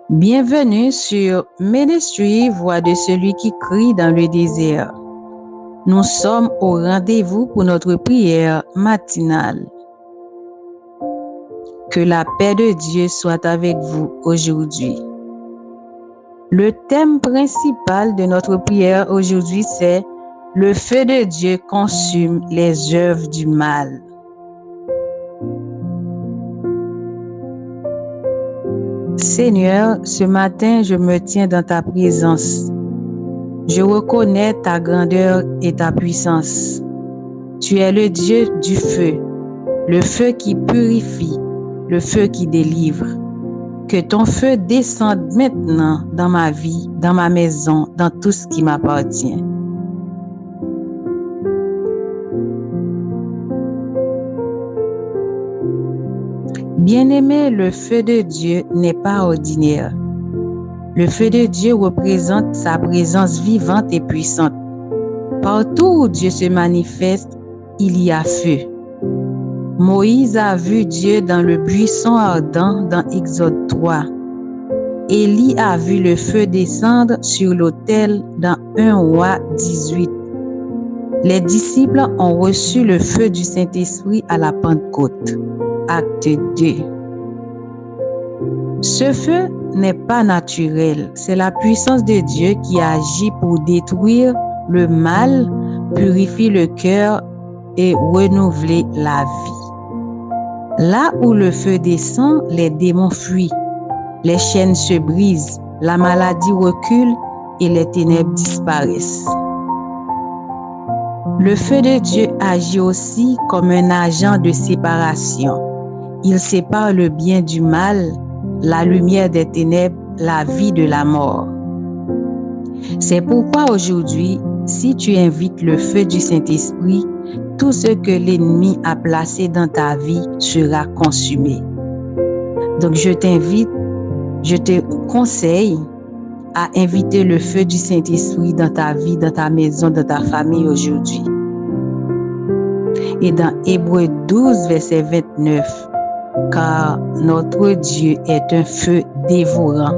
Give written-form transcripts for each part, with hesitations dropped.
Bienvenue sur Ministry, voix de celui qui crie dans le désert. Nous sommes au rendez-vous pour notre prière matinale. Que la paix de Dieu soit avec vous aujourd'hui. Le thème principal de notre prière aujourd'hui, c'est « Le feu de Dieu consume les œuvres du mal ». Seigneur, ce matin, je me tiens dans ta présence. Je reconnais ta grandeur et ta puissance. Tu es le Dieu du feu, le feu qui purifie, le feu qui délivre. Que ton feu descende maintenant dans ma vie, dans ma maison, dans tout ce qui m'appartient. Bien-aimé, le feu de Dieu n'est pas ordinaire. Le feu de Dieu représente sa présence vivante et puissante. Partout où Dieu se manifeste, il y a feu. Moïse a vu Dieu dans le buisson ardent dans Exode 3. Élie a vu le feu descendre sur l'autel dans 1 Roi 18. Les disciples ont reçu le feu du Saint-Esprit à la Pentecôte. Acte 2. Ce feu n'est pas naturel, c'est la puissance de Dieu qui agit pour détruire le mal, purifier le cœur et renouveler la vie. Là où le feu descend, les démons fuient, les chaînes se brisent, la maladie recule et les ténèbres disparaissent. Le feu de Dieu agit aussi comme un agent de séparation. Il sépare le bien du mal, la lumière des ténèbres, la vie de la mort. C'est pourquoi aujourd'hui, si tu invites le feu du Saint-Esprit, tout ce que l'ennemi a placé dans ta vie sera consumé. Donc je t'invite, je te conseille à inviter le feu du Saint-Esprit dans ta vie, dans ta maison, dans ta famille aujourd'hui. Et dans Hébreux 12, verset 29, car notre Dieu est un feu dévorant.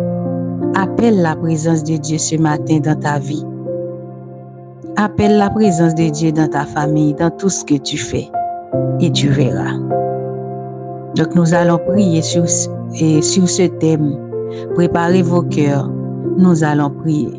Appelle la présence de Dieu ce matin dans ta vie. Appelle la présence de Dieu dans ta famille, dans tout ce que tu fais, et tu verras. Donc nous allons prier sur ce thème. Préparez vos cœurs, nous allons prier.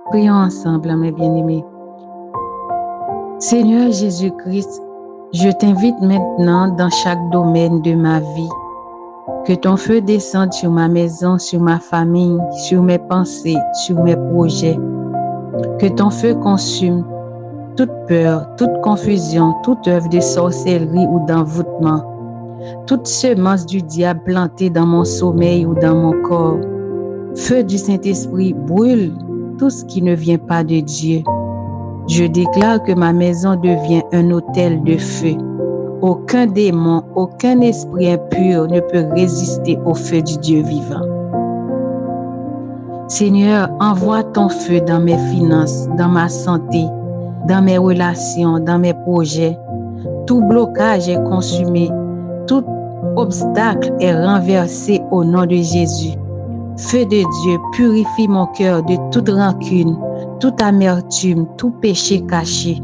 Prions ensemble, mes bien-aimés. Seigneur Jésus-Christ, je t'invite maintenant dans chaque domaine de ma vie. Que ton feu descende sur ma maison, sur ma famille, sur mes pensées, sur mes projets. Que ton feu consume toute peur, toute confusion, toute œuvre de sorcellerie ou d'envoûtement, toute semence du diable plantée dans mon sommeil ou dans mon corps. Feu du Saint-Esprit, brûle tout ce qui ne vient pas de Dieu. Je déclare que ma maison devient un autel de feu. Aucun démon, aucun esprit impur ne peut résister au feu du Dieu vivant. Seigneur, envoie ton feu dans mes finances, dans ma santé, dans mes relations, dans mes projets. Tout blocage est consumé, tout obstacle est renversé au nom de Jésus. Feu de Dieu, purifie mon cœur de toute rancune, toute amertume, tout péché caché.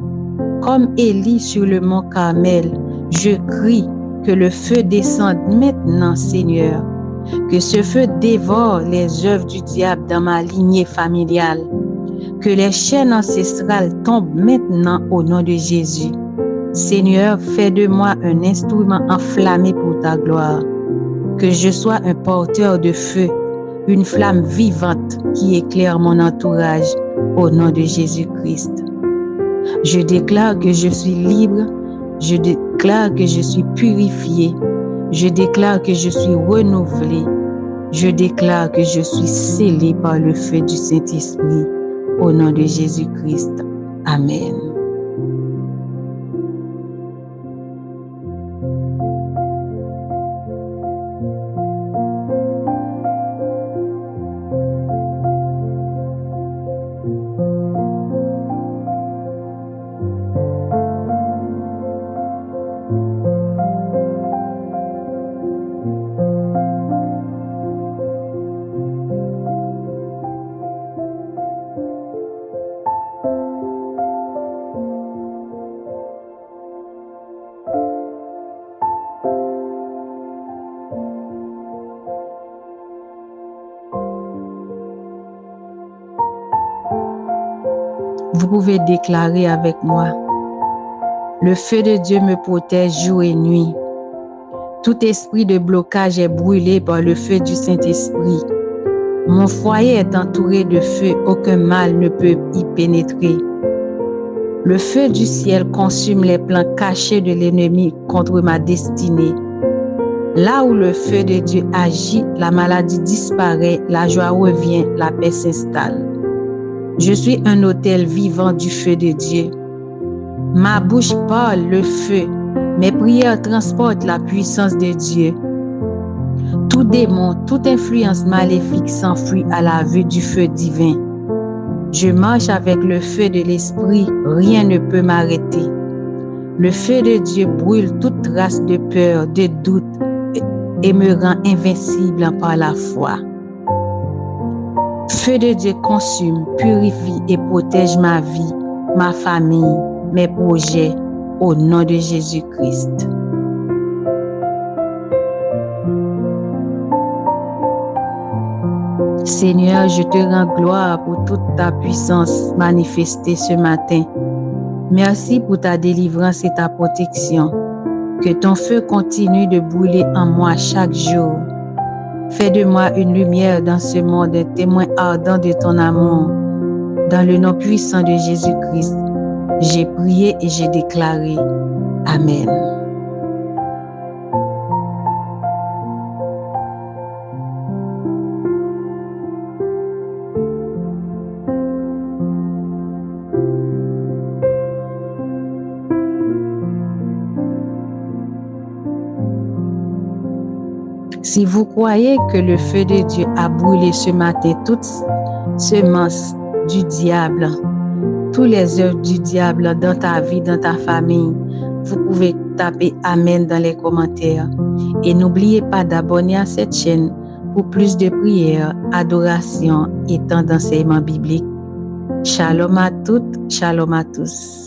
Comme Élie sur le mont Carmel, je crie que le feu descende maintenant, Seigneur. Que ce feu dévore les œuvres du diable dans ma lignée familiale. Que les chaînes ancestrales tombent maintenant au nom de Jésus. Seigneur, fais de moi un instrument enflammé pour ta gloire. Que je sois un porteur de feu, une flamme vivante qui éclaire mon entourage au nom de Jésus-Christ. Je déclare que je suis libre, je déclare que je suis purifié, je déclare que je suis renouvelé, je déclare que je suis scellé par le feu du Saint-Esprit au nom de Jésus-Christ. Amen. Vous pouvez déclarer avec moi: le feu de Dieu me protège jour et nuit. Tout esprit de blocage est brûlé par le feu du Saint-Esprit. Mon foyer est entouré de feu, aucun mal ne peut y pénétrer. Le feu du ciel consume les plans cachés de l'ennemi contre ma destinée. Là où le feu de Dieu agit, la maladie disparaît, la joie revient, la paix s'installe. Je suis un autel vivant du feu de Dieu. Ma bouche parle le feu, mes prières transportent la puissance de Dieu. Tout démon, toute influence maléfique s'enfuit à la vue du feu divin. Je marche avec le feu de l'Esprit, rien ne peut m'arrêter. Le feu de Dieu brûle toute trace de peur, de doute et me rend invincible par la foi. Feu de Dieu consume, purifie et protège ma vie, ma famille, mes projets, au nom de Jésus-Christ. Seigneur, je te rends gloire pour toute ta puissance manifestée ce matin. Merci pour ta délivrance et ta protection. Que ton feu continue de brûler en moi chaque jour. Fais de moi une lumière dans ce monde, un témoin ardent de ton amour. Dans le nom puissant de Jésus-Christ, j'ai prié et j'ai déclaré. Amen. Si vous croyez que le feu de Dieu a brûlé ce matin toute semence du diable, toutes les œuvres du diable dans ta vie, dans ta famille, vous pouvez taper Amen dans les commentaires. Et n'oubliez pas d'abonner à cette chaîne pour plus de prières, adorations et temps d'enseignement biblique. Shalom à toutes, shalom à tous.